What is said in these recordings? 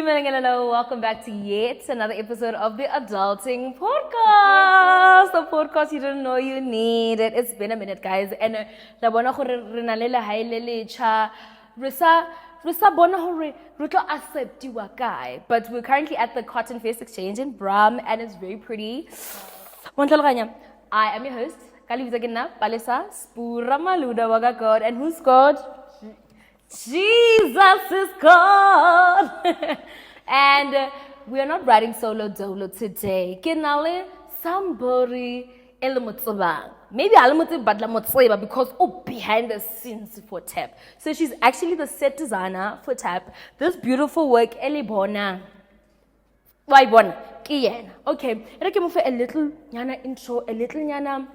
Dumelang and Hello, welcome back to yet another episode of the Adulting Podcast. The podcast you didn't know you needed. It's been a minute, guys. And la bona gore re na le lehae le letjha. Re sa bona gore re tlo acceptiwa kae. But we're currently at the Cotton Fest Exchange in Bram, and it's very pretty. I am your host, Kalibza Gina, Palesa, Spura Maluda Waga God, and who's God? Jesus is God. And we are not riding solo dolo today. Kenale somebody elemutsaba. Maybe alamuti badla motseba because behind the scenes for TAP. So she's actually the set designer for TAP. This beautiful work elibona. Why bona? Kiyen. Okay. Reke mo for a little nyana intro, a little nyana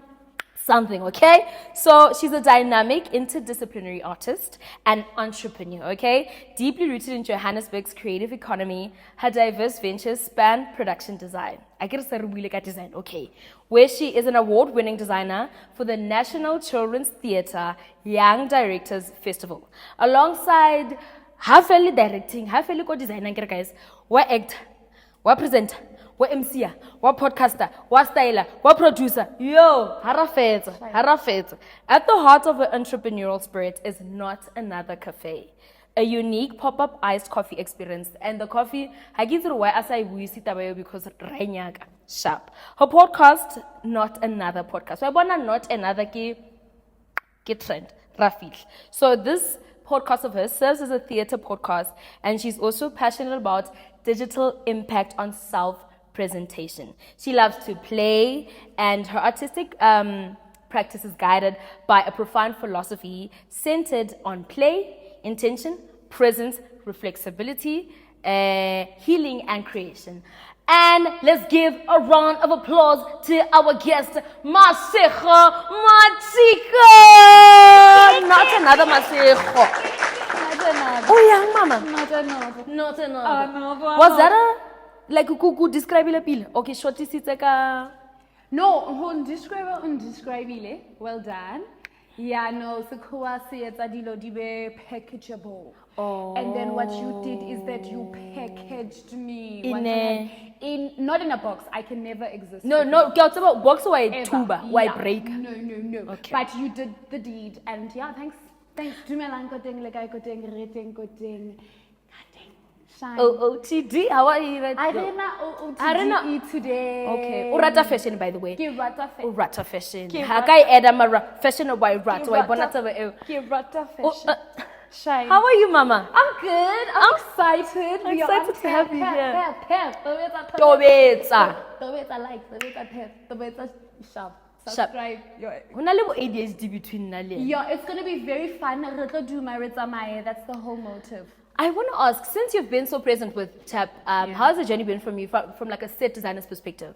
something, okay? So she's a dynamic, interdisciplinary artist and entrepreneur, okay? Deeply rooted in Johannesburg's creative economy, her diverse ventures span production design. I get a really good design, okay? Where she is an award-winning designer for the National Children's Theatre Young Directors Festival. Alongside half-fairly directing, half-fairly co-designing, guys, what act, what presenter, what MC, what podcaster, what styler, what producer. Yo, harafeta. At the heart of her entrepreneurial spirit is Not Another Cafe, a unique pop-up iced coffee experience. And the coffee, I give it away as I wish it away because Rainyaga sharp. Her podcast, Not Another Podcast. So I want not another get trend, Rafil. So this podcast of hers serves as a theater podcast, and she's also passionate about digital impact on self-presentation. She loves to play, and her artistic practice is guided by a profound philosophy centered on play, intention, presence, reflexibility, healing, and creation. And let's give a round of applause to our guest, Masego, Matiko! Not another Masego. Oh, young mama. Not another. Was that a like kuku describe ile pile? Okay, shorty siteka. No, undescribable. Well done. Yeah, no, Sekua says adilo dibe packageable. Oh. And then what you did is that you packaged me in not in a box. I can never exist. No, about box why tuba, why break. No. Okay. But you did the deed, and yeah, thanks. Dumelang and Hello. OOTD, how are you? I didn't know OOTD today. Okay. Urata fashion, by the way. Urata fashion. Hakai Edamara fashion of white rat. Why bonata? Fashion. Shine. How are you, mama? I'm good. I'm excited. I'm excited to have you here. Tobeta like. Tobeta sharp. Subscribe. ADHD between Nali. Yeah, it's gonna be very fun. That's the whole motive. I want to ask, since you've been so present with TAP, how has the journey been from you, from like a set designer's perspective?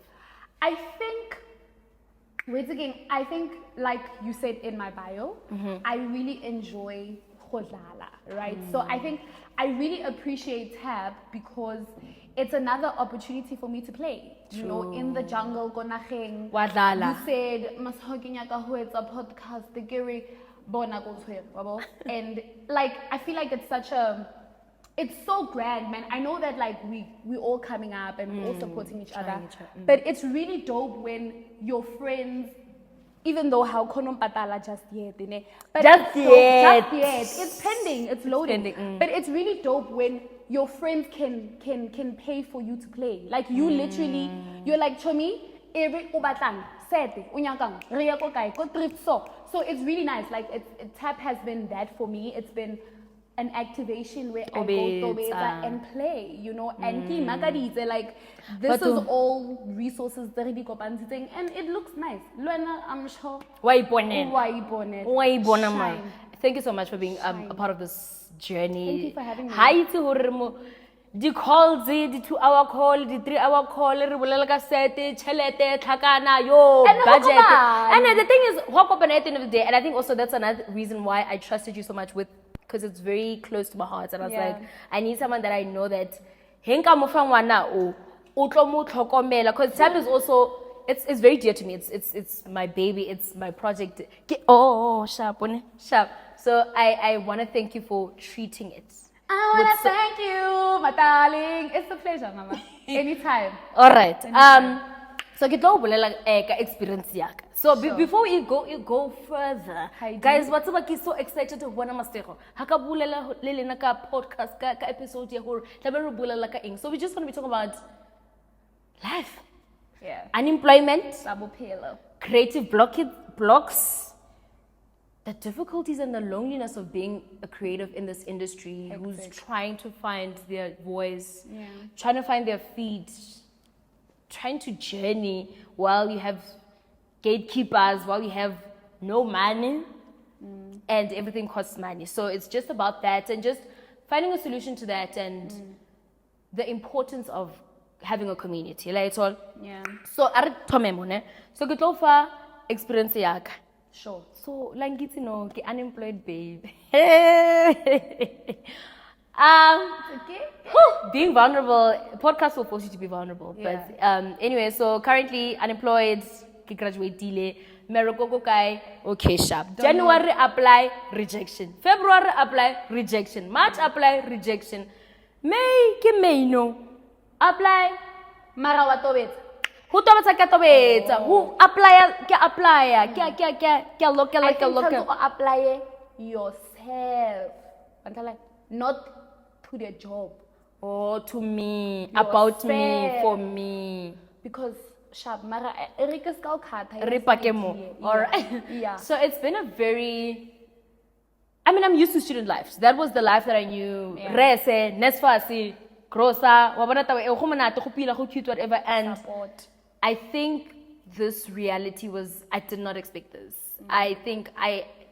I think, like you said in my bio, I really enjoy Khodlala, right? So I think I really appreciate TAP because it's another opportunity for me to play. True. You know, in the jungle, Gonacheng. You said, Masego, it's a podcast, the Gary Bona and like, I feel like it's so grand, man. I know that like we all coming up and we're all supporting each other. But it's really dope when your friends, even though how konom patala just yet, it's pending, it's loading. But it's really dope when your friends can pay for you to play. Like you literally, you're like Chomi, every ubatang, sete, unyakang, riako kai, ko trip so. So it's really nice. Like TAP has been that for me. It's been an activation where I go and play, you know, and like this is all resources that and it looks nice. Luena, I'm sure. Why bonnet? Thank you so much for being a part of this journey. Thank you for having me. Hi to the calls, the 2-hour call, the 3-hour call, budget. And the thing is, walk up at the end of the day, and I think also that's another reason why I trusted you so much because it's very close to my heart. And I was like, I need someone that I know that because TAP is also, it's very dear to me. It's my baby, it's my project. Sharp. So I want to thank you for treating it I want With to thank you, my darling. It's a pleasure, Mama. Anytime. All right. Anytime. So ke tlo bolela ka experience yaka. So Sure. before you go further, Heidi. guys, what's up? I'm so excited to bona Masego. Haka bulela le lena ka podcast ka episode ya hore tlabe re bulela ka eng. So we're just going to be talking about life, Yeah. unemployment, Sabophelo. creative blocks, the difficulties and the loneliness of being a creative in this industry who's Hectic. trying to find their voice, Yeah. trying to find their feet, trying to journey while you have gatekeepers, while you have no money, and everything costs money. So it's just about that and just finding a solution to that and the importance of having a community. Like it's all. Yeah. So I read So ke tlo fa experience yaka. Sure. So like it's ke unemployed babe. Okay. Being vulnerable, podcast will force you to be vulnerable. Yeah. But anyway, so currently unemployed, ke graduate dile, Meroko kai, okay sharp. January apply, rejection. February apply, rejection. March apply, rejection. May ke May no. Apply. Mara wa tobetsa. Who tobetsa ke tobetsa? Who apply ke apply? Ke local I ke think local. to apply yourself. Like, not to the job. Oh, to me, about me, Yourself. for me. Because sharp mara Erika ska ukhatha. Ripakemo. All right. Yeah. So it's been a very. I mean, I'm used to student life. So that was the life that I knew. Yeah. Rese, Nesfasi, Grosa, wabana tawe, ehomana, tekupila, who cute, whatever. And Support. I think this reality was. I did not expect this. I think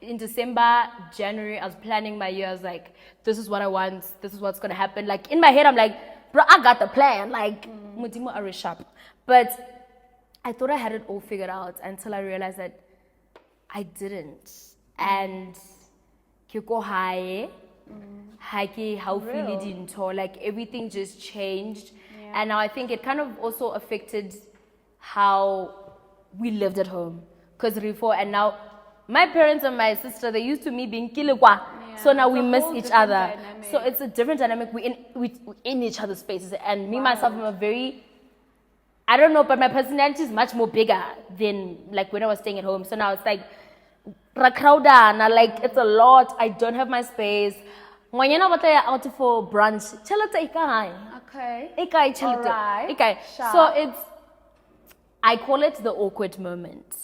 in December, January, I was planning my year. I was like, this is what I want. This is what's gonna happen. Like in my head, I'm like, bro, I got the plan. Like, Mutimo are sharp. But I thought I had it all figured out until I realized that I didn't. And Kyoko Hae, Haki, how Real. didn't like everything just changed. And now I think it kind of also affected how we lived at home. Because before and now, my parents and my sister, they used to me being kilekwa. So now it's we a miss whole each different other. dynamic. So it's a different dynamic. We in each other's spaces. And me, myself, I'm a very, I don't know, but my personality is much more bigger than like when I was staying at home. So now it's like, rakraudana, like it's a lot. I don't have my space. Ngwanyana ba tla ya out for brunch. Chelete ikai. Okay. Ikai chelete. Alright. Ikai. Sharp. So it's, I call it the awkward moment.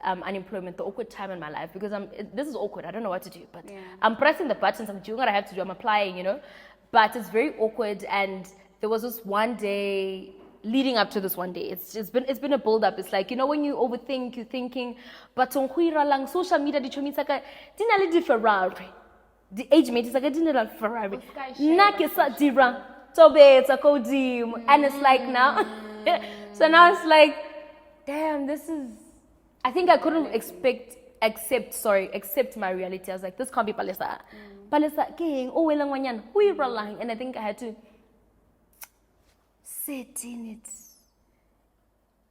Unemployment, the awkward time in my life because this is awkward. I don't know what to do, but Yeah. I'm pressing the buttons. I'm doing what I have to do. I'm applying, you know, but it's very awkward. And there was this one day leading up to this one day. It's been a build up. It's like, you know, when you overthink, you're thinking, but on lang social media, dinali di Ferrari, the age mate is like dinali Ferrari. Na ke sa dira, tobe it's a kodim, and it's like now. So now it's like, damn, this is. I think I couldn't accept my reality. I was like, this can't be Palesa. Palesa, king, oh, welangwanyan, who lang. And I think I had to sit in it.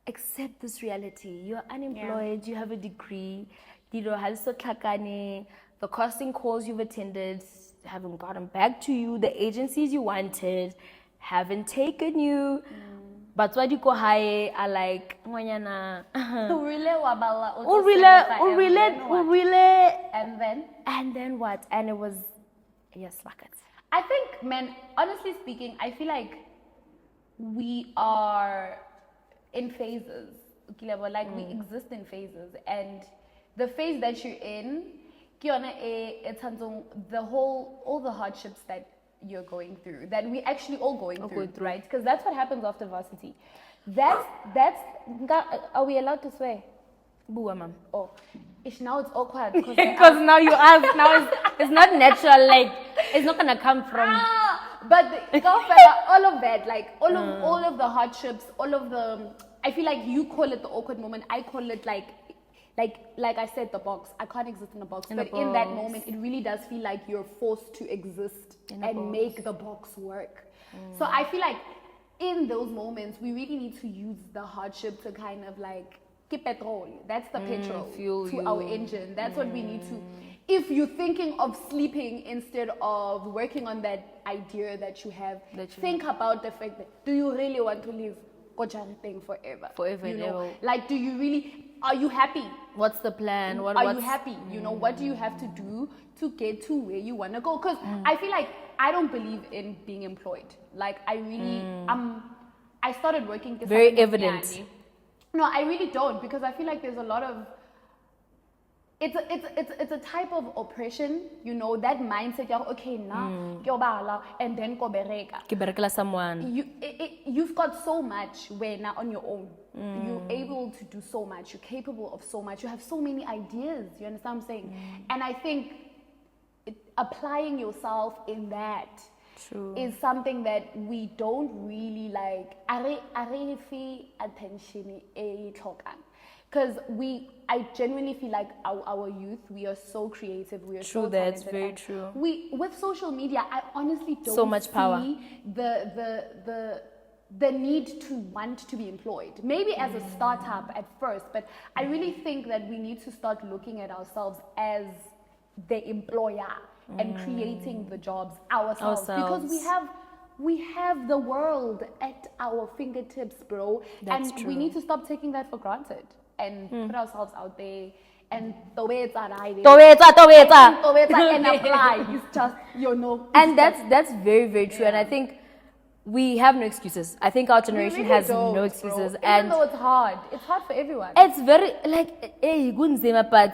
Accept this reality. You're unemployed, you have a degree, the casting calls you've attended haven't gotten back to you, the agencies you wanted haven't taken you. But what you go high are like, ngwanyana. And then what? And it was, yes, like it. I think, man, honestly speaking, I feel like we are in phases. Like we exist in phases, and the phase that you're in, all the hardships that you're going through, that we actually all going through, right? Because that's what happens after varsity. That's. Are we allowed to swear? Bua, ma'am. Oh, now it's awkward because Because now you ask, now it's not natural, like, it's not gonna come from. But all of that, like all of the hardships, all of the, I feel like you call it the awkward moment. I call it like I said, the box. I can't exist in a box. But in that moment, it really does feel like you're forced to exist and make the box work. So I feel like in those moments, we really need to use the hardship to kind of like keep petrol. That's the petrol fuel to you. our engine. That's what we need to if you're thinking of sleeping instead of working on that idea that you have, think about the fact that, do you really want to live thing forever? Forever, you know? never. Like, do you really, are you happy? What's the plan? Are you happy? You know, what do you have to do to get to where you want to go? Because I feel like I don't believe in being employed. Like, I really, I started working. Very evident. No, I really don't, because I feel like there's a lot of, it's a type of oppression, you know, that mindset, okay, and then go bereka. Ke berekela someone. You've got so much where now on your own. You're able to do so much. You're capable of so much. You have so many ideas. You understand what I'm saying? And I think applying yourself in that is something that we don't really like. Are attention because I genuinely feel like our youth, we are so creative. We are so talented. That's very true. With social media, I honestly don't so much power. See the need to want to be employed. Maybe as a startup at first, but I really think that we need to start looking at ourselves as the employer and creating the jobs ourselves. Because we have the world at our fingertips, bro. That's and true. We need to stop taking that for granted and put ourselves out there. And the way it's and apply is just, you know. And that's very, very true. And I think we have no excuses. I think our generation really has no excuses. Bro. Even though it's hard for everyone. It's very like, hey, but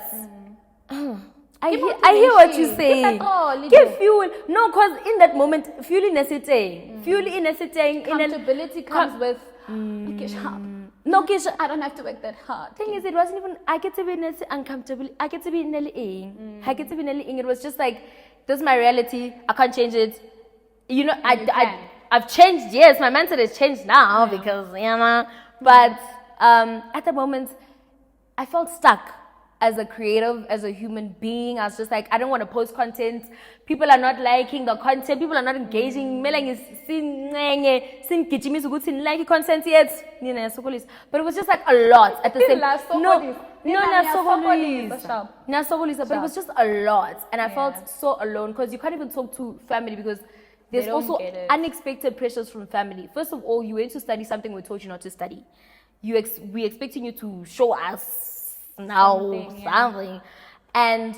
I hear what you're saying. Give fuel. No, because in that moment, fuel in a sitting. Accountability comes with no, I don't have to work that hard. Thing is, it wasn't even, I get to be uncomfortable. I get to be it was just like, this is my reality. I can't change it. You know, I've changed. Yes, my mindset has changed now because, you know, but at the moment, I felt stuck as a creative, as a human being. I was just like, I don't want to post content. People are not liking the content. People are not engaging. But it was just like a lot at the same time. But it was just a lot. And I felt so alone because you can't even talk to family because there's also unexpected pressures from family. First of all, you went to study something we told you not to study. We're expecting you to show us now something. And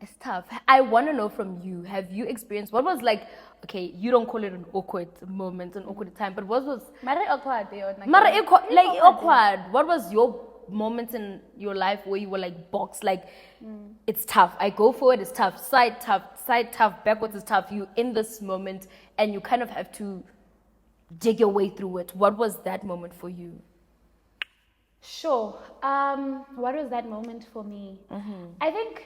it's tough. I want to know from you, have you experienced, what was like, okay, you don't call it an awkward moment, an awkward time, but what was awkward? What was your moment in your life where you were like boxed, like it's tough, I go forward, it's tough, side tough, backwards is tough, you in this moment and you kind of have to dig your way through it. What was that moment for you? Sure. What was that moment for me? I think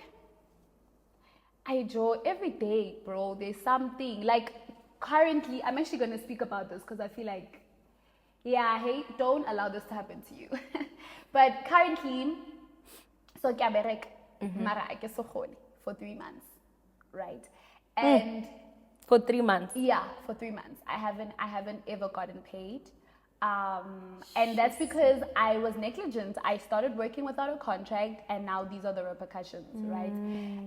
I draw every day, bro. There's something like currently, I'm actually going to speak about this because I feel like, don't allow this to happen to you. But currently, so mara I guess for 3 months, right? And for 3 months. Yeah, for 3 months. I haven't ever gotten paid. And that's because I was negligent. I started working without a contract and now these are the repercussions, right?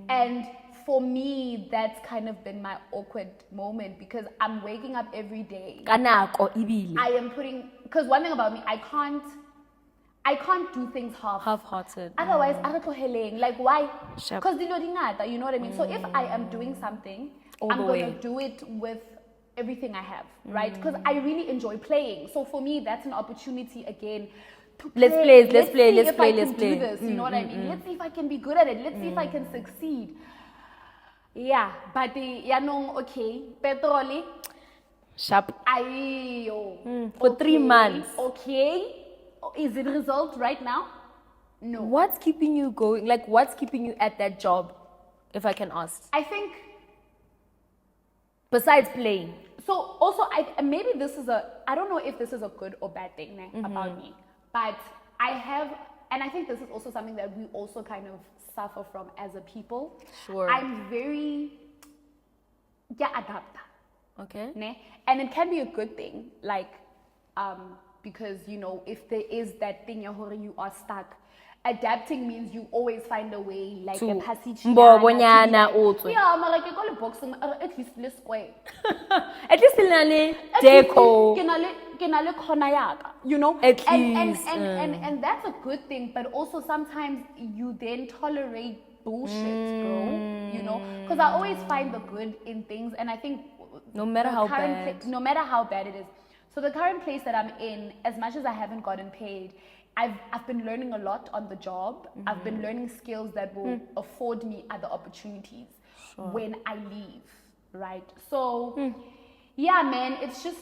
And for me, that's kind of been my awkward moment because I'm waking up every day. I am putting, because one thing about me, I can't do things half-hearted. Otherwise, like why? Because you know what I mean? So if I am doing something, I'm going to do it with everything I have, right? Because I really enjoy playing. So for me, that's an opportunity again to play. Let's play. Do this, you know what I mean? Let's see if I can be good at it. Let's see if I can succeed. Yeah, but okay, petroli. Sharp. For 3 months. Okay. Is it result right now? No. What's keeping you going? Like, what's keeping you at that job, if I can ask? I think, besides playing. So also, maybe this is I don't know if this is a good or bad thing about me, but I have, and I think this is also something that we also kind of suffer from as a people. Sure. I'm very, adapter. Okay. And it can be a good thing. Like, because, you know, if there is that thing you are stuck, adapting means you always find a way, like a passage. Mbobonyana also. Yeah, mara ke call boxing at least le square. At least le deco. Ke na le corner yaka, you know. At and that's a good thing, but also sometimes you then tolerate bullshit, bro. You know, because I always find the good in things, and I think no matter how bad it is. So the current place that I'm in, as much as I haven't gotten paid, I've been learning a lot on the job. I've been learning skills that will afford me other opportunities when I leave, right? So, yeah, man, it's just,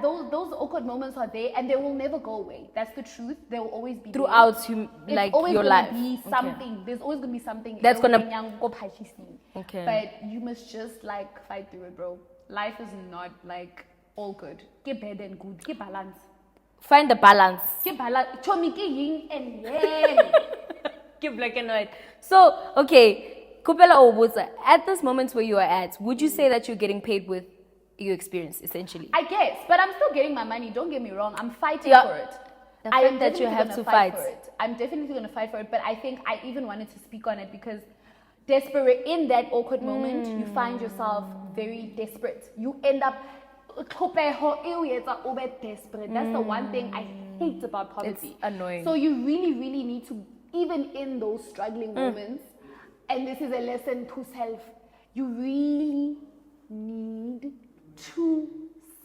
those awkward moments are there, and they will never go away. That's the truth. They will always be throughout like your life. Be something. Okay. There's always gonna be something that's gonna. Okay. But you must just like fight through it, bro. Life is not like all good. Get bad and good. Get balance. Find the balance. Get balance. Chomi ke yin and yang. Get black and white. So, okay, Kupela Obuza, at this moment where you are at, would you say that you're getting paid with your experience, essentially? I guess, but I'm still getting my money. Don't get me wrong. I'm fighting for it. I am that you have to fight for it. I'm definitely going to fight for it, but I think I even wanted to speak on it because desperate in that awkward moment, you find yourself very desperate. You end up desperate. That's the one thing I hate about poverty. It's annoying. So you really, really need to, even in those struggling moments, and this is a lesson to self, you really need to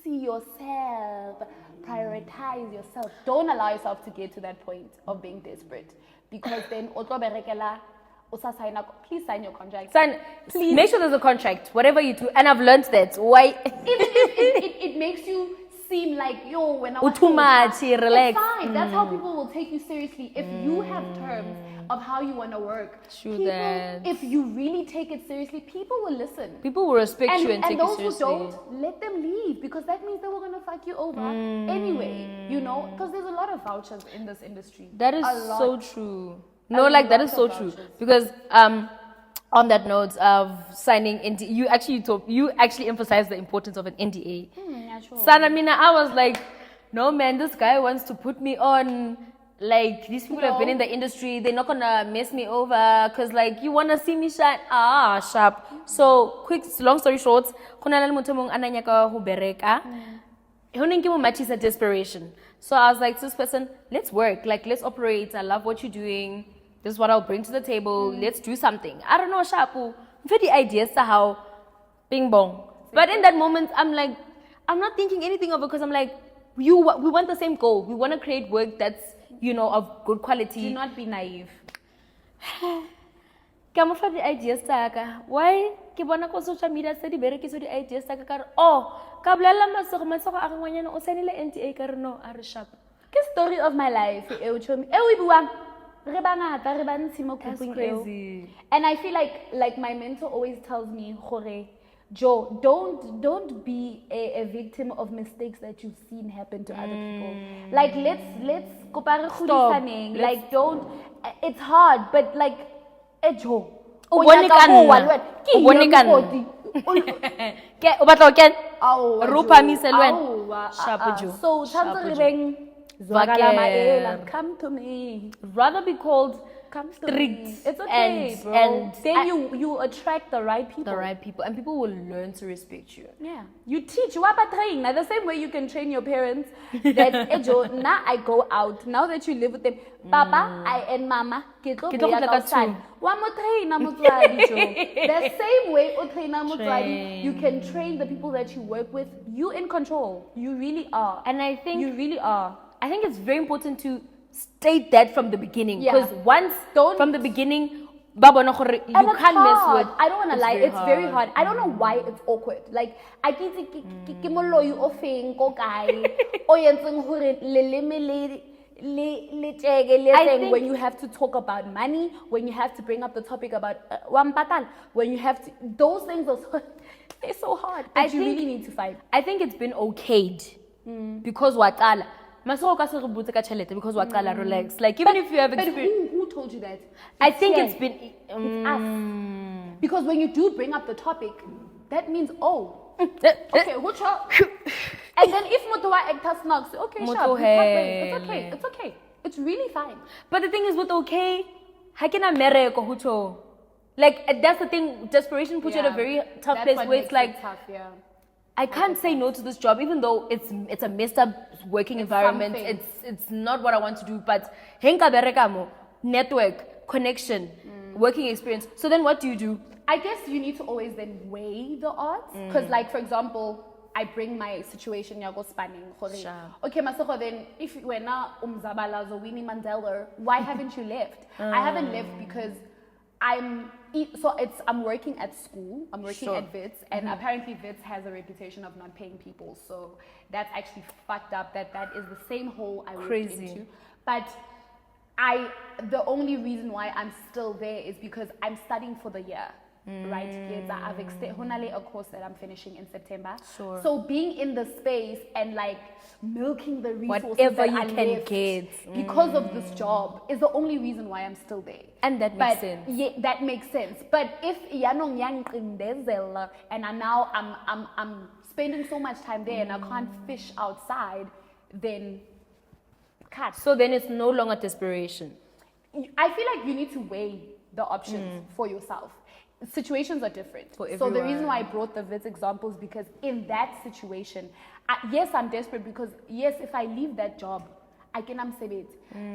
see yourself, prioritize yourself. Don't allow yourself to get to that point of being desperate, because then please sign your contract. Please make sure there's a contract, whatever you do. And I've learned that. Why? Even if it makes you seem like, when I was too much, relax. It's fine. That's how people will take you seriously. If you have terms of how you want to work, if you really take it seriously, people will listen. People will respect you and take you seriously. And those who don't, let them leave, because that means they were going to fuck you over anyway, because there's a lot of vouchers in this industry. That is so true. No, like that is so true, because on that note of signing NDA, you actually emphasized the importance of an NDA. Yeah, sure. Sanamina, I was like, no man, this guy wants to put me on. Like, these people have been in the industry, they're not gonna mess me over, because like, you wanna see me shine. Sharp. So long story short, matches a desperation. So I was like to this person, let's work, like let's operate. I love what you're doing. This is what I'll bring to the table. Let's do something. I don't know, Shapu. For the ideas to how bing bong. But in that moment, I'm like, I'm not thinking anything of it, because I'm like, we want the same goal. We want to create work that's, of good quality. Do not be naive. Come for the ideas, Taka. Why? Kibona ko social media study bereki so the ideas Taka kar. Kabla masoko akangwanya no osanile NTA kar no are sharp. The story of my life. That's crazy. And I feel like my mentor always tells me, Joe, don't be a victim of mistakes that you've seen happen to other people. Like let's stop. Like don't. It's hard, but like, Joe. Come to me. Rather be called strict. It's okay, bro. And then you attract the right people. And people will learn to respect you. Yeah. You teach, you are train. Now the same way you can train your parents that now I go out. Now that you live with them, Papa, and Mama, get outside. One more train, the same way you can train the people that you work with. You in control. You really are. And I think you really are. I think it's very important to state that from the beginning, because from the beginning, you can't mess with. I don't want to lie, it's very hard. I don't know why it's awkward. Like I when you have to talk about money, when you have to bring up the topic about when you have to, those things are they're so hard. But you really need to fight. I think it's been okayed because Masego ka se re botse ka chelete because wa qala relax. Like even if you have experience. But who told you that? I think it's been it's us. Because when you do bring up the topic, that means okay, what's up? And then if motowa actor snacks, okay, sure, Moto we part ways. he. It's okay. It's okay. It's really fine. But the thing is with okay, ha ke na mereko hucho. Like that's the thing, desperation puts you at a very tough That's place what where makes it's like it tough, yeah. I can't say no to this job, even though it's a messed up working environment. something. It's not what I want to do. But henka berekamo, network, connection, working experience. So then what do? I guess you need to always then weigh the odds. Because, like, for example, I bring my situation, yago spanning. Sure. Okay, Masego, then if you were not Umzabala or Winnie Mandela, why haven't you left? I haven't left because I'm working at school. I'm working Sure. at WITS, and apparently WITS has a reputation of not paying people. So that's actually fucked up. That is the same hole I worked into. But the only reason why I'm still there is because I'm studying for the year. Right? Yes, I've extended a course that I'm finishing in September. Sure. So being in the space and like milking the resources Whatever that you I can left get. because of this job is the only reason why I'm still there. And that makes sense. Yeah, that makes sense. But if yanong yang qindezela and now I'm spending so much time there and I can't fish outside, then cut. So then it's no longer desperation. I feel like you need to weigh the options for yourself. Situations are different. For So the reason everyone. why I brought the VITS examples because in that situation, yes, I'm desperate because yes, if I leave that job, I can it.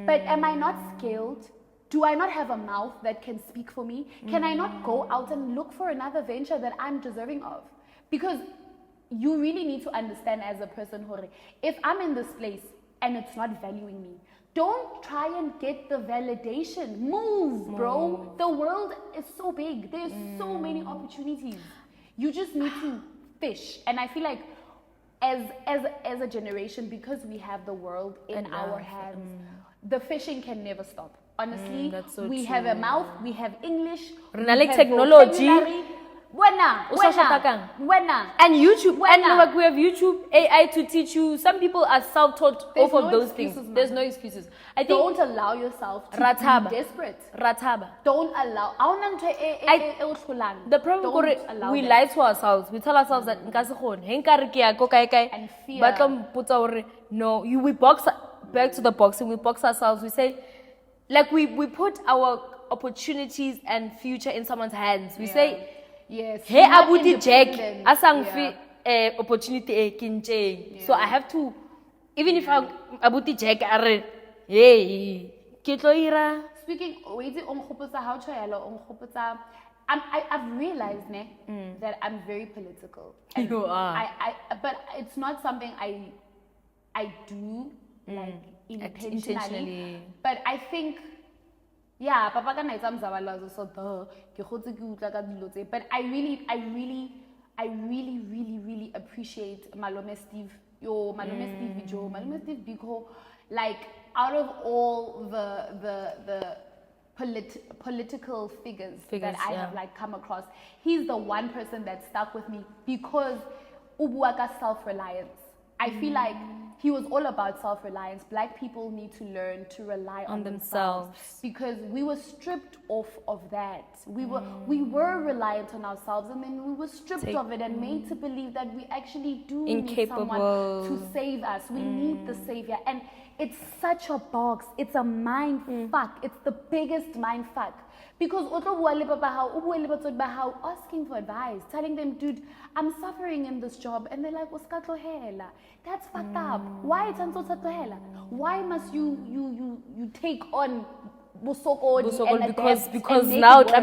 But am I not skilled? Do I not have a mouth that can speak for me? Can I not go out and look for another venture that I'm deserving of? Because you really need to understand as a person, Hore, if I'm in this place and it's not valuing me, don't try and get the validation. Move, bro. The world is so big. There's so many opportunities. You just need to fish. And I feel like as a generation, because we have the world in our hands, the fishing can never stop. Honestly, that's so we true. have a mouth, we have English, Re na le we have technology. vocabulary. Wena. And YouTube, Wena. and like we have YouTube, AI to teach you. Some people are self-taught There's off of no those excuses, things. man. There's no excuses. I think Don't allow yourself to Rataba. be desperate. Rataba. Don't allow. The problem Don't is allow we that. lie to ourselves. We tell ourselves that nka se kgone. He nka re ke ya ko kae kae. And fear. Ba tlo mpotsa hore, no, we box back to the boxing. We box ourselves. We say, like we put our opportunities and future in someone's hands. We say, yes. hey, not abuti Jack, independent. asang Yeah. fi opportunity e kinche. So I have to, even if abuti Jack are, hey, ke tlo ira. Speaking, I've realized that I'm very political. And You are. but it's not something I do like intentionally. But I think, yeah, Papa ka na etsa mzabalazo so ke khotse ke utla ka dilo tse. But I really appreciate Malome Steve. Steve Joe, Malome Steve Biko. Like out of all the political figures that I have like come across, he's the one person that stuck with me because ubuaka self-reliance. I feel like he was all about self-reliance. Black people need to learn to rely on themselves because we were stripped off of that. We were reliant on ourselves, and then we were stripped of it and made to believe that we actually do need someone to save us. We need the savior, and it's such a box. It's a mind fuck. It's the biggest mind fuck. Because asking for advice, telling them, dude, I'm suffering in this job, and they're like, that's fucked up. Why Why must you take on because now ke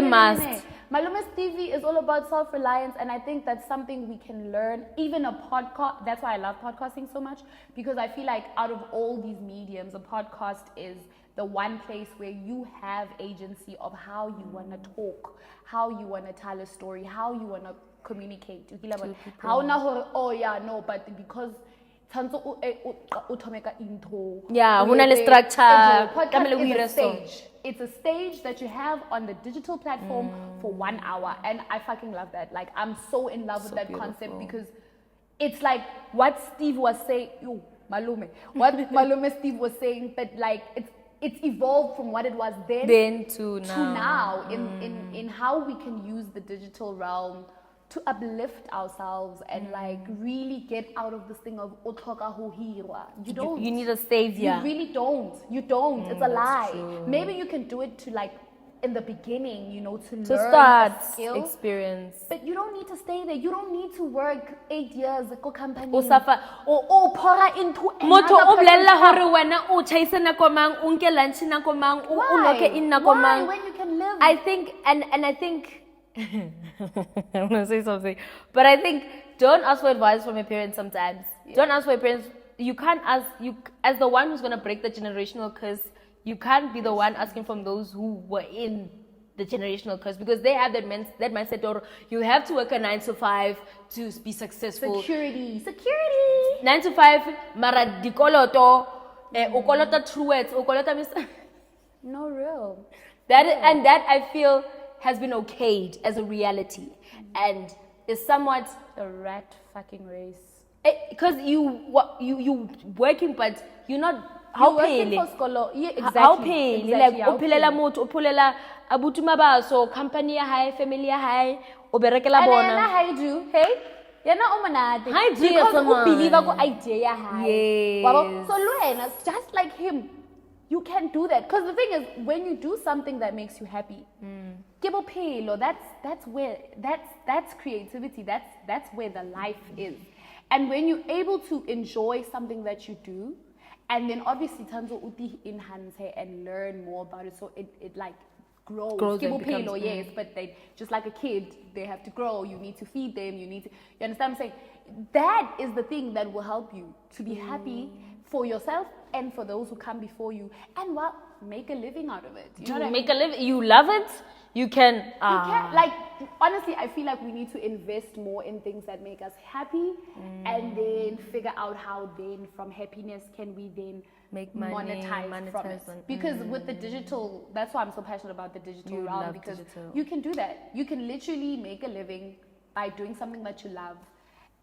must. Malome Stevie is all about self-reliance, and I think that's something we can learn. Even a podcast, that's why I love podcasting so much, because I feel like out of all these mediums, a podcast is the one place where you have agency of how you want to talk, how you want to tell a story, how you want to communicate. How na oh yeah, no, but because yeah, structure. Podcast is a stage. It's a stage that you have on the digital platform for 1 hour, and I fucking love that. Like, I'm so in love with that concept because it's like what Steve was saying. Malume, what Malume Steve was saying, but like it's evolved from what it was then to now in how we can use the digital realm to uplift ourselves and like really get out of this thing of "Otloka ho hirwa." You don't. You need a savior. You really don't. You don't. It's a lie. true. Maybe you can do it to like in the beginning, you know, to learn start a skill. experience. But you don't need to stay there. You don't need to work 8 years at a company. O suffer. Or pour into Motho o another blella person's hore wena o chaise nako mang, o nke lunch nako mang, o loke in nako Why? mang. When you can live. I think, and I think, I'm gonna say something, but I think don't ask for advice from your parents sometimes. Don't ask for your parents. You can't ask, as the one who's gonna break the generational curse, you can't be the one asking from those who were in the generational curse, because they have that mindset, or you have to work a 9 to 5 to be successful. Security. 9 to 5, mara dikoloto, ukolota truets, ukolota No real. and that I feel has been okayed as a reality, and is somewhat The rat fucking race. because you working, but you're not. You're working for scholar. Yeah, exactly. How pay? Exactly. Like uphelela motho, uphelela abutuma baso, company ya high, family ya high, oberekela And bona. then how do? Hey? You're not omanate. Hi, do because someone. you believe ko idea ya high. Yes. Wabo? So Luena, just like him, you can do that. Because the thing is, when you do something that makes you happy, Kibo Pelo, that's creativity. That's where the life is. And when you're able to enjoy something that you do, and then obviously Tanzo Uti enhance and learn more about it, so it like grows. And Pelo, becomes, yes, but they just like a kid, they have to grow. You need to feed them. You understand what I'm saying? That is the thing that will help you to be happy for yourself and for those who come before you, and make a living out of it. You know what I mean? Make a living. You love it. You can. You can, like, honestly, I feel like we need to invest more in things that make us happy, and then figure out how then from happiness can we then Make money, monetize from it. on- Because with the digital, that's why I'm so passionate about the digital You realm, love because digital. you can do that. You can literally make a living by doing something that you love.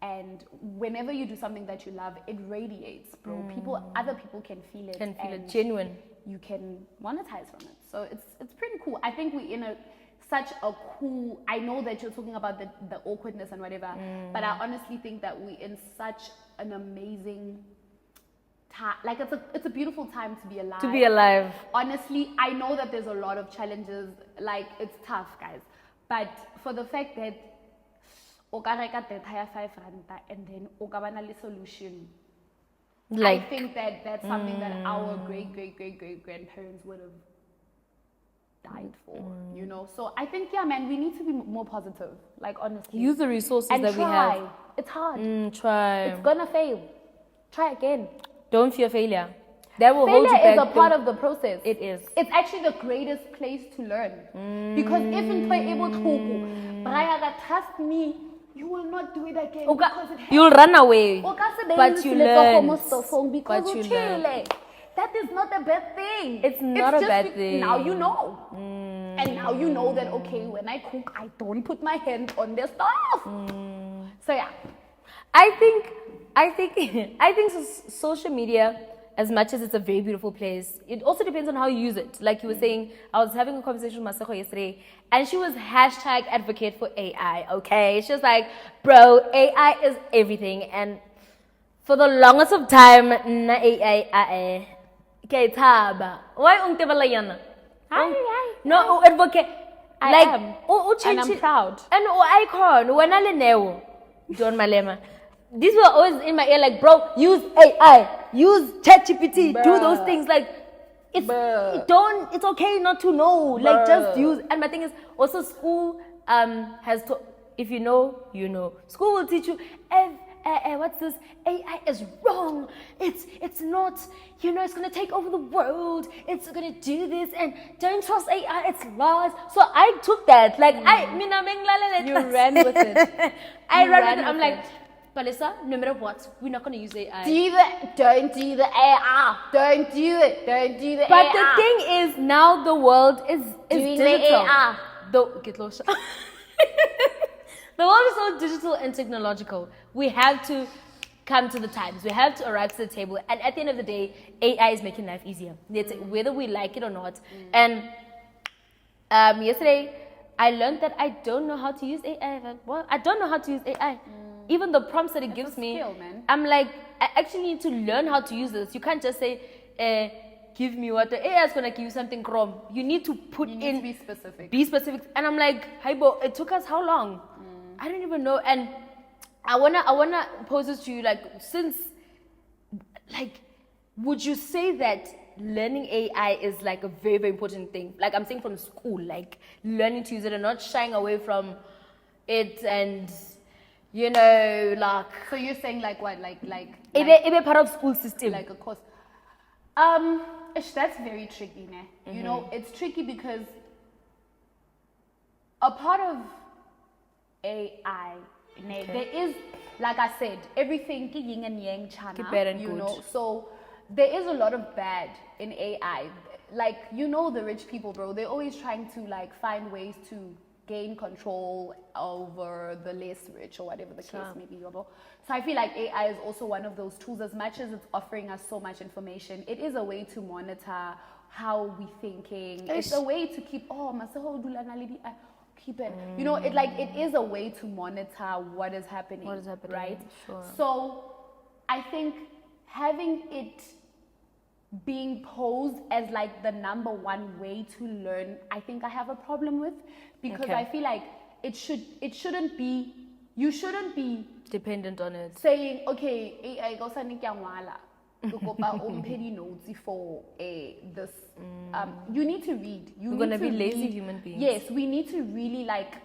And whenever you do something that you love, it radiates, bro. Other people can feel it. Can feel it and genuine. You can monetize from it. So it's pretty cool. I think we're in such a cool, I know that you're talking about the awkwardness and whatever, but I honestly think that we're in such an amazing time. Like it's a beautiful time to be alive. To be alive. Honestly, I know that there's a lot of challenges. Like, it's tough, guys. But for the fact that okareka data ya 5 rand and then okabana le solution, I think that's something that our great grandparents would have died for, you know. So I think, yeah, man, we need to be more positive. Like, honestly, Use the resources and that try. we have. It's hard. Try. It's gonna fail. Try again. Don't fear failure. That will hold you back. Failure is a part of the process. It is. It's actually the greatest place to learn. Because if in play able to, Brian, trust me, you will not do it again. Because it You'll run away. But you learn. Because you learn. That is not a bad thing. It's not a bad thing. Now you know. And now you know that, okay, when I cook, I don't put my hand on the stove. So yeah. I think social media, as much as it's a very beautiful place, it also depends on how you use it. Like you were saying, I was having a conversation with Masego yesterday, and she was #advocate for AI, okay? She was like, bro, AI is everything. And for the longest of time, na AI, okay, taba. Why untebala yana? Hi. No, advocate. I Like, am. And I'm proud. And icon, when I know, John Malema. These were always in my ear, like, bro, use AI, use ChatGPT, do those things. Like, it's okay not to know. Like, just use. And my thing is, also school has to, if you know, you know. School will teach you, what's this? AI is wrong. It's not, you know, it's going to take over the world. It's going to do this, and don't trust AI, it's lies. So I took that. Like, You ran with it. I ran with it. I'm like, Palisa, no matter what, we're not going to use AI. Don't do the AI. Don't do it. Don't do the AI. But the thing is, now the world is Doing digital. the AI. The world is so digital and technological. We have to come to the times. We have to arrive to the table. And at the end of the day, AI is making life easier. Whether we like it or not. And yesterday, I learned that I don't know how to use AI. Like, what? I don't know how to use AI. Even the prompts that it gives me, skill, man. I'm like, I actually need to learn how to use this. You can't just say, give me what the AI is gonna give you something from. You need to put You in need to be specific. Be specific. And I'm like, hey, Bo, it took us how long? I don't even know. And I wanna pose this to you, like, since, like, would you say that learning AI is like a very, very important thing? Like, I'm saying from school, like learning to use it and not shying away from it, and like. So you're saying like what? Like It be part of school system. like a course. That's very tricky, ne? You know, it's tricky because a part of AI, ne, there is, like I said, everything ki yin and yang chana, bad and you good. know. So there is a lot of bad in AI. Like, the rich people, bro, they're always trying to like find ways to gain control over the less rich or whatever the case may be. So I feel like AI is also one of those tools. As much as it's offering us so much information, it is a way to monitor how we're thinking. It's a way to keep, Masego keep it. It is a way to monitor what is happening. Right? Sure. So I think having it being posed as like the number one way to learn, I think I have a problem with, because I feel like you shouldn't be Dependent on it. saying, okay, AI go sani kya ngwala. Kopa umphe notes for this. You need to read. We're gonna be lazy human beings. Yes, we need to really like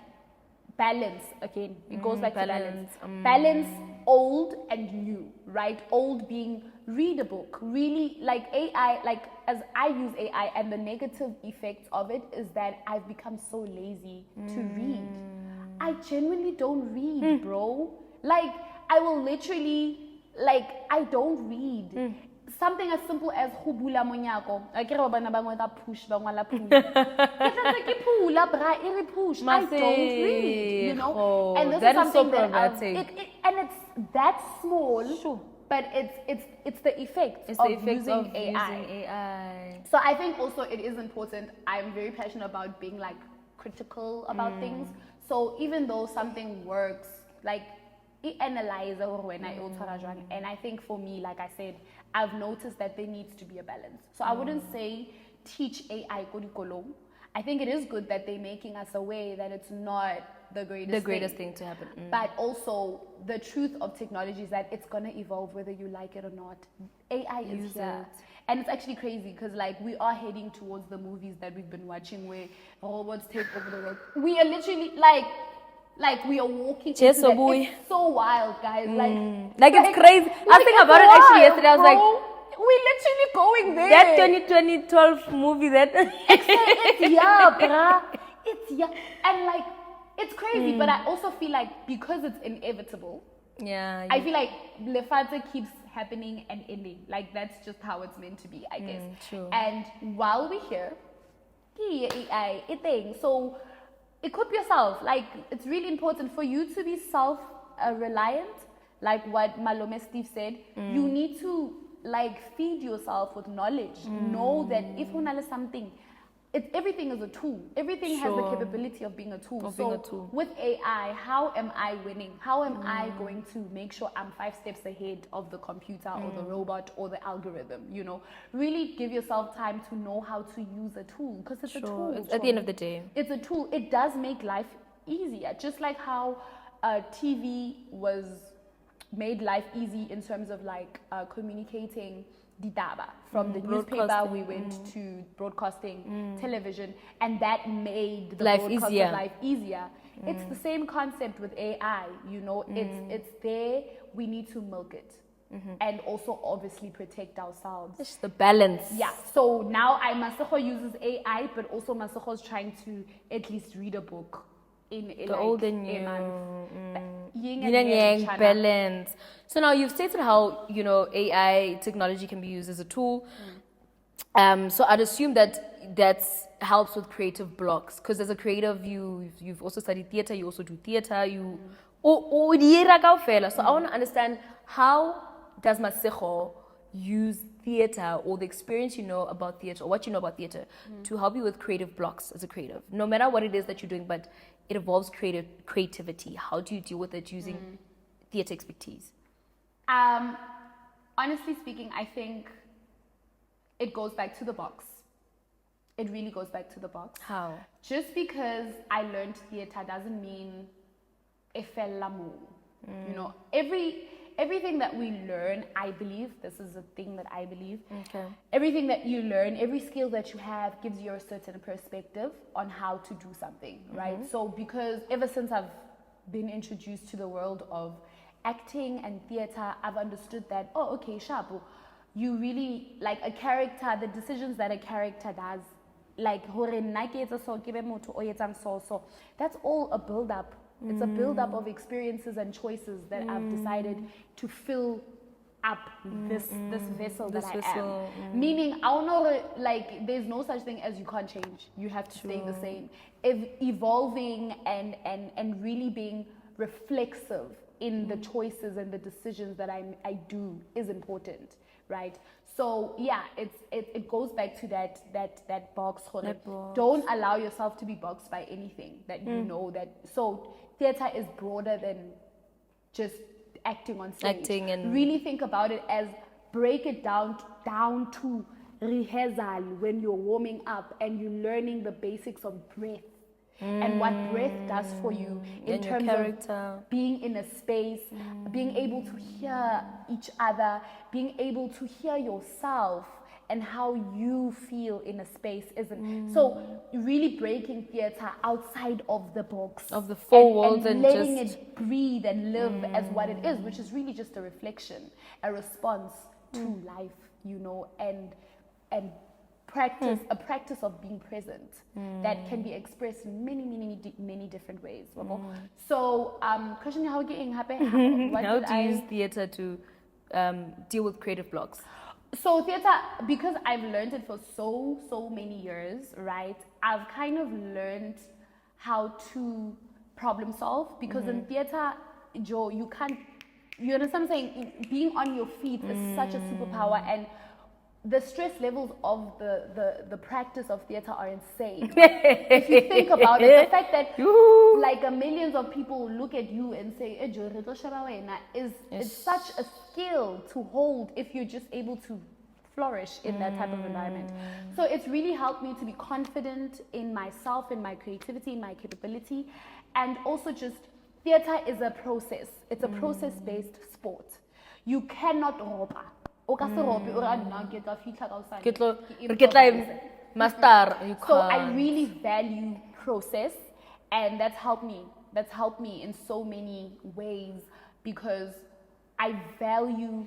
balance again. It goes back balance. to balance. Balance old and new, right? Old being read a book. Really, like AI, like as I use AI, and the negative effects of it is that I've become so lazy to read. I genuinely don't read, bro. Like, I will literally, like, I don't read. Something as simple as hubula monyako. I don't read, you know. And this that is is so something that problematic. and it's that small, but it's the effect of using AI. So I think also it is important. I'm very passionate about being like critical about things. So even though something works, like analyze when I and I think for me, like I said, I've noticed that there needs to be a balance. So I wouldn't say teach AI kurikulum. I think it is good that they're making us aware that it's not the greatest thing to happen. But also the truth of technology is that it's gonna evolve whether you like it or not. AI is here. And it's actually crazy because like we are heading towards the movies that we've been watching where robots take over the world. We are literally like we are walking into that. It's so wild, guys. Like it's crazy. I was thinking about it actually yesterday. I was like, we're literally going there. That 2012 movie that it's yeah, bruh. It's yeah. And like it's crazy, but I also feel like because it's inevitable, I feel like Lefate keeps happening and ending. Like that's just how it's meant to be, I guess. True. And while we're here, so equip yourself. Like it's really important for you to be self-reliant. Like what Malome Steve said, you need to like feed yourself with knowledge. Know that if you know something, everything is a tool. Everything has the capability of being a tool. With AI, how am I winning? How am I going to make sure I'm 5 steps ahead of the computer or the robot or the algorithm? You know, really give yourself time to know how to use a tool, because it's a tool. At the end of the day, it's a tool. It does make life easier, just like how TV made life easy in terms of like communicating ditaba. From the newspaper we went to broadcasting, television, and that made the life easier. It's the same concept with AI, you know. It's there, we need to milk it. And also obviously protect ourselves. It's the balance. Yeah. So now Masego uses AI, but also Masego is trying to at least read a book in the like old and a new. month. Yin and yang balance. So now you've stated how, you know, AI technology can be used as a tool. So I'd assume that helps with creative blocks, because as a creative, you've also studied theater, you also do theater, so I want to understand, how does Masego use theater or the experience you know about theater or what you know about theater to help you with creative blocks as a creative? No matter what it is that you're doing, but it involves creativity. How do you deal with it using theater expertise? Honestly speaking, I think it goes back to the box. It really goes back to the box. How? Just because I learned theater doesn't mean efelamu. You know, everything that we learn, I believe, this is a thing that I believe. Okay. Everything that you learn, every skill that you have gives you a certain perspective on how to do something, right? So because ever since I've been introduced to the world of acting and theater, I've understood that, oh, okay, sharp. You really, like a character, the decisions that a character does, like, so that's all a build-up. It's a build-up of experiences and choices that I've decided to fill up this vessel that I am. Meaning, I don't know, like, there's no such thing as you can't change. You have to stay the same. Evolving and really being reflexive in the choices and the decisions that I do is important, right? So yeah, it goes back to that box. Don't allow yourself to be boxed by anything that you know that. So theater is broader than just acting on stage. Acting and really think about it as break it down to rehearsal when you're warming up and you're learning the basics of breath. And what breath does for you in terms of being in a space, being able to hear each other, being able to hear yourself and how you feel in a space. So really breaking theater outside of the box. Of the four walls and letting it breathe and live as what it is, which is really just a reflection, a response to life, you know, and a practice of being present that can be expressed in many different ways. So, question how getting happy? How do you use theater to deal with creative blocks? So theater, because I've learned it for so many years, right? I've kind of learned how to problem solve because in theater, Joe, you understand what I'm saying? Being on your feet is such a superpower, and the stress levels of the practice of theater are insane. If you think about it, the fact that like millions of people look at you and say, is such a skill to hold if you're just able to flourish in that type of environment. So it's really helped me to be confident in myself, in my creativity, in my capability, and also just theater is a process. It's a process-based sport. You cannot ropa. So I really value process, and that's helped me. That's helped me in so many ways because I value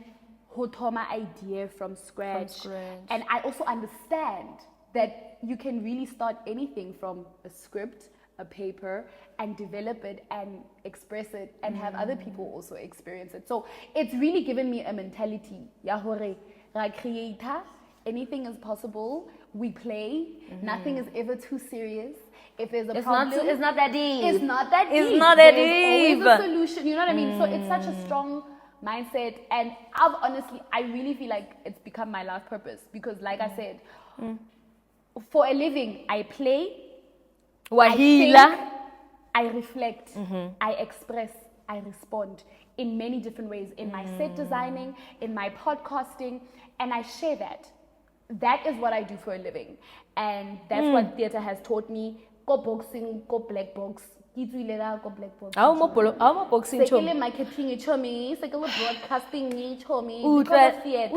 Hotoma idea from scratch. And I also understand that you can really start anything from a script, a paper, and develop it and express it and have other people also experience it. So it's really given me a mentality. Yahore, like creator, anything is possible. We play. Nothing is ever too serious. If there's a problem, it's not that deep. It's not that deep. It's not that deep. There's always a solution. You know what I mean? So it's such a strong mindset, and I really feel like it's become my life purpose because, like I said, for a living, I play. I think, I reflect, I express, I respond in many different ways in my set designing, in my podcasting, and I share that. That is what I do for a living, and that's what theater has taught me. Go boxing, go black box. Go black box. I'm boxing. Sekele marketing chomi, sekele broadcasting chomi. Because of theater.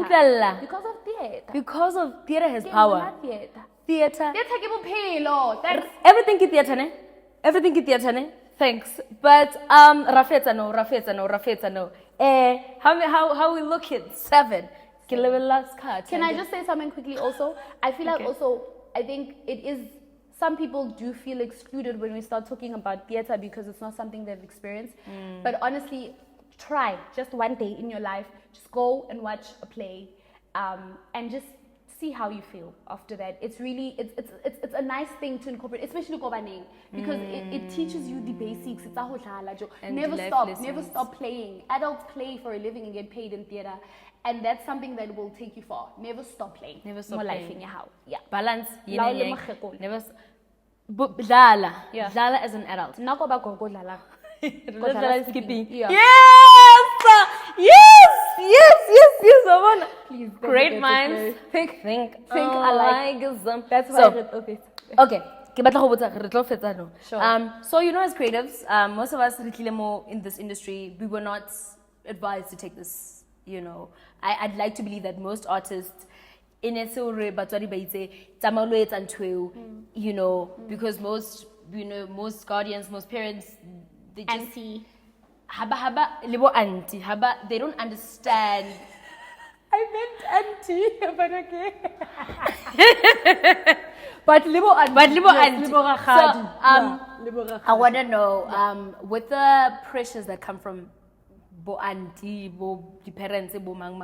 Because of theater. Because of theater has power. Theater. That's everything ki theater ne. Everything ki theater ne. Thanks. But Rafeta no. How we look at 7. Can I just say something quickly also? I feel like I think it is, some people do feel excluded when we start talking about theater because it's not something they've experienced. But honestly, try just one day in your life, just go and watch a play and just see how you feel after that. It's really it's a nice thing to incorporate, especially kobaneng, because it teaches you the basics. It's And never life stop, lessons. never stop playing. Adults play for a living and get paid in theater, and that's something that will take you far. Never stop playing. Never stop More life playing. in your house. Yeah. Balance. yin Lao and le yang. makhekolo. Never. Dlala. Yeah. Dlala as an adult. Nako ba go dlala. Dlala skipping. Yeah. Yes! Yes, Amanda. Please don't Great forget to minds. play. Think alike. That's why So, I read, okay. okay. Ke batla go botsa re tlo fetsa no. Sure. So as creatives, most of us re tlile mo in this industry, we were not advised to take this, I'd like to believe that most artists in a sore batswadi ba itse tsamao lo etsa ntweo, because most guardians, most parents, they just Auntie. haba lebo auntie haba, they don't understand. I meant auntie, but okay. But libo auntie. Auntie. Libo rakgadi. So, I want to know, with the pressures that come from bo auntie, bo the parents, bo mang,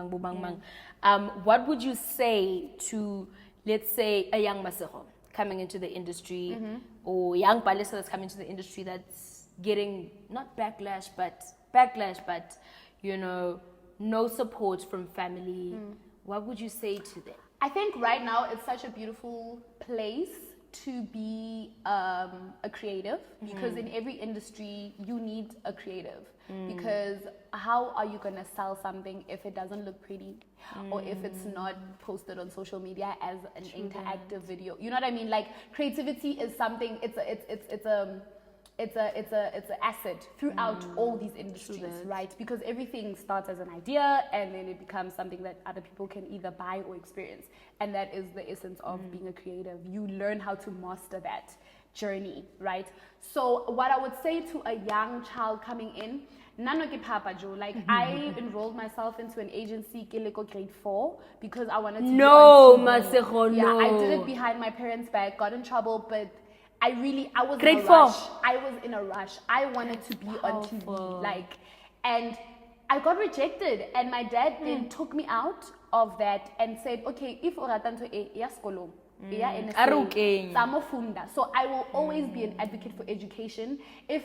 what would you say to, let's say, a young Masego coming into the industry, or young Palisa that's coming into the industry that's getting not backlash, but no support from family? What would you say to them? I think right now it's such a beautiful place to be a creative, because in every industry you need a creative, because how are you going to sell something if it doesn't look pretty, or if it's not posted on social media as an interactive video? You know what I mean? Like, creativity is something, it's an asset throughout all these industries, right? Because everything starts as an idea and then it becomes something that other people can either buy or experience. And that is the essence of being a creative. You learn how to master that journey, right? So what I would say to a young child coming in, nano ke papa Jo, like I enrolled myself into an agency Kileko grade 4 because I wanted to be on TV. Masego, Yeah, no. I did it behind my parents' back, got in trouble, but I was Grade in a 4. rush. I was in a rush. I wanted to be on TV, and I got rejected. And my dad then took me out of that and said, "Okay, if oratanto yaskolo, so I will always be an advocate for education. If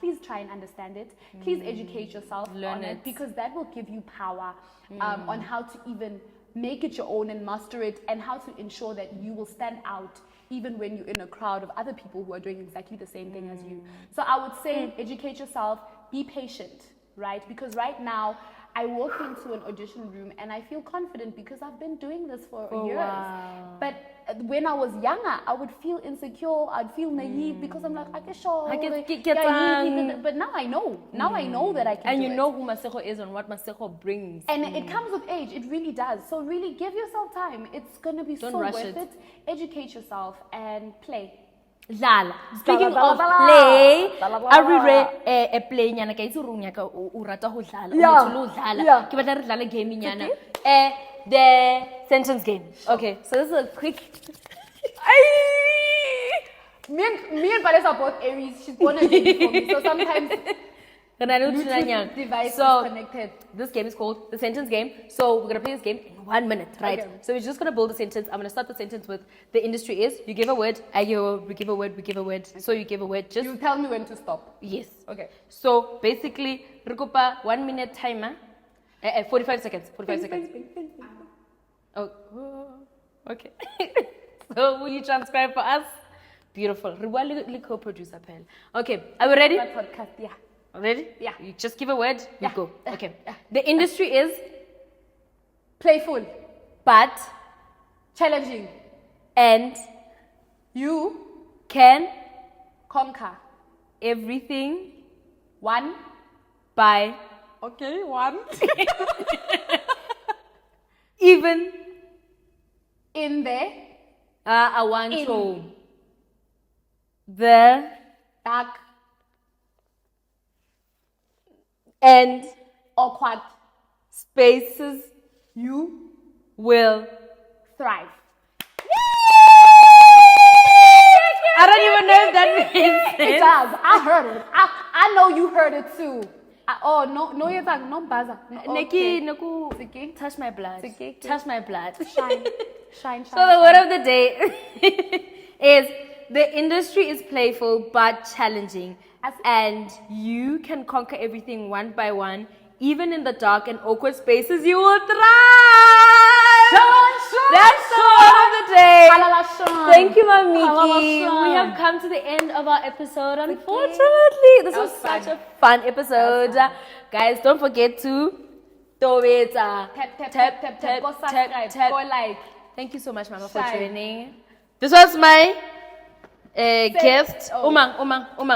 please try and understand it. Please educate yourself Learn on it. because that will give you power on how to even make it your own and master it, and how to ensure that you will stand out even when you're in a crowd of other people who are doing exactly the same thing as you." So I would say educate yourself, be patient, right? Because right now I walk into an audition room and I feel confident because I've been doing this for years. Wow. But when I was younger, I would feel insecure, I'd feel naive because I'm like, I can show. But now I know. Now I know that I can And do you it. know who Masego is and what Masego brings. And it comes with age, it really does. So really give yourself time. It's gonna be Don't so rush worth it. it. Educate yourself and play. Dlala. Speaking Dlala, of dlala, play, dlala, dlala. I read a play nyana ka itse rung yaka o rata go dlala, o Yeah. motho le o dlala. Yeah. Ke batla re dlala game nyana. The sentence game. Okay, so this is a quick. Me and Palesa are both Aries. She's born a baby for me. So sometimes Re na le ho Bluetooth thulanyana. device So, is connected. this game is called the sentence game. So we're gonna play this game in 1 minute, right? Okay. So we're just gonna build a sentence. I'm gonna start the sentence with the industry is. You give a word, I give a word, we give a word, we give a word. So you give a word. Just You tell me when to stop. yes. Okay. So basically, Rukupa 1 minute timer. 45 seconds. 45 seconds. Oh, okay. So will you transcribe for us? Beautiful. Re co-producer Pell. Okay, are we ready? My podcast, yeah. Ready? Yeah. You just give a word, you Yeah. go. Yeah. Okay. Yeah. The industry is, Playful. but, Challenging. and, You can, conquer. everything, One. by, Okay, one. even, In there. I want In. to, the, Back. and, Awkward. spaces, You will. thrive. I don't even know if that makes It sense. does. I heard it. I know you heard it too. Oh, no, you're talking, no buzzer. No, Neki, okay. Naku, Tsiki. touch my blood. Tsiki. Touch my blood. Shine. So the word of the day is the industry is playful but challenging, and you can conquer everything one by one. Even in the dark and awkward spaces, you will thrive. That's the word of the day. Thank you, Mamiki. We have come to the end of our episode. Unfortunately, this was such a fun episode. Guys, don't forget to Tap, go subscribe, go like. Thank you so much, Mama, for joining. This was my guest. Umang.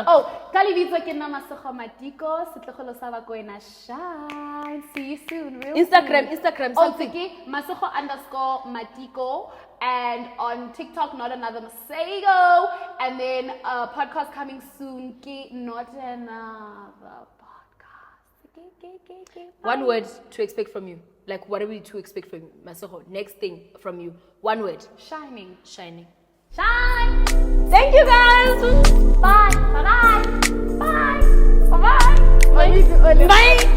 Oh, Kalivitsa ke na Masego Matiko, setlogolo sa ba koena shine. See you soon. Instagram. Oh, Tsiki, Masego_Matiko, and on TikTok, Not Another Masego, and then a podcast coming soon. Not Another podcast. One word to expect from you. Like, what are we to expect from you, Masego? Next thing from you. One word. Shining. Shine. Thank you guys. Bye. Bye. Bye.